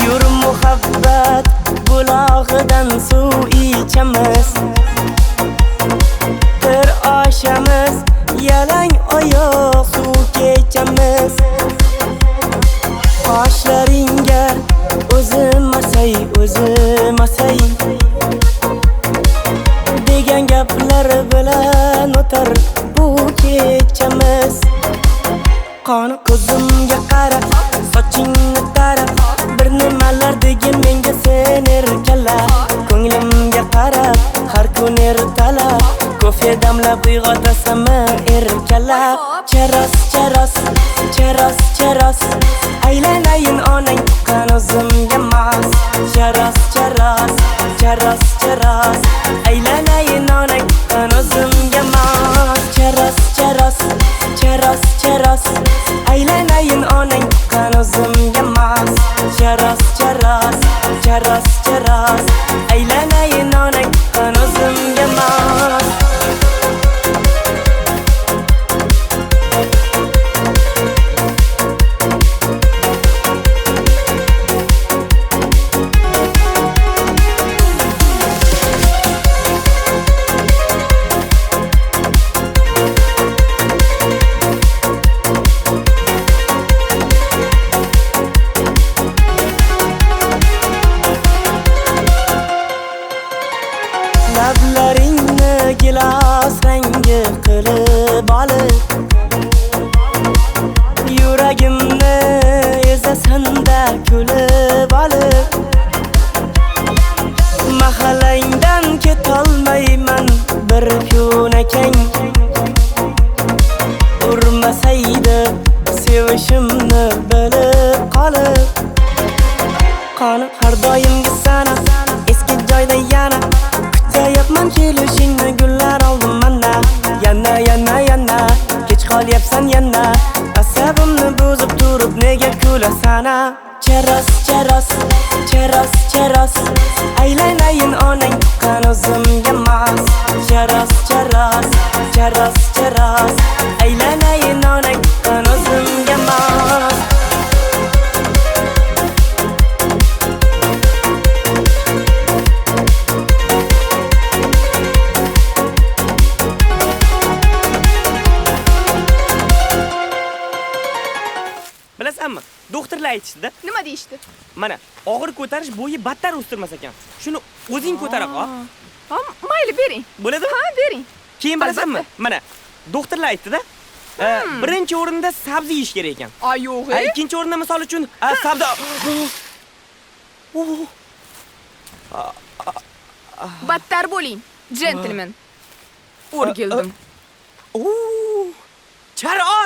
Yur muhabbat bulog'idan suv ichamiz. Bir oshamiz, yalang oyoq suv kechamiz. Qoshlaringga o'zim asay degan gaplar bilan o'tar bu kechamiz. Qoni ko'zimga qara, sochingni qara, bir nimalar degin menga sen erkala. Ko'nglimga qarab, har kun ertalab, kofe damlab uyg'otasanmi erkalab. Charos, aylanayin onang tuqqan o'zimga mas. Charos, aylanayin onang tuqqan o'zimga mas. Charos, aylanayin onang tuqqan o'zimga mas. Charos, aylanayin onang tuqqan o'zimga mas. Lablaringni gilos rangi qilib olib, yuragimni ezasanda kulib olib, mahallangdan ketolmayman bir kun akang. Urmasaydi sevishimni bilib qolib, qoni har doimgi sana eski joyda yana kutayapman kelishingni, gullar oldim mana. Yana kech qolyapsan yana, asabimni buzib turib nega kulasana. Charos, aylanayin onang tuqqan o'zimga mas. Charos, aylanayin onang tuqqan o'zimga mas. Bilasanmi? Doktorlar aytishdi. Nima deyishdi? Mana, og'ir ko'tarish bo'yi battar o'stirmas ekan. Shuni o'zing ko'tara qol. Ha, mayli bering. Bo'ladimi? Ha, bering. Keyin bilasanmi? Mana, doktorlar aytdi-da. Birinchi o'rinda sabzi yeyish kerak ekan. Yo'q. Ikkinchi o'rinda misol uchun sabzi. Battar bo'ling, gentlemen. O'rgildim. Charos!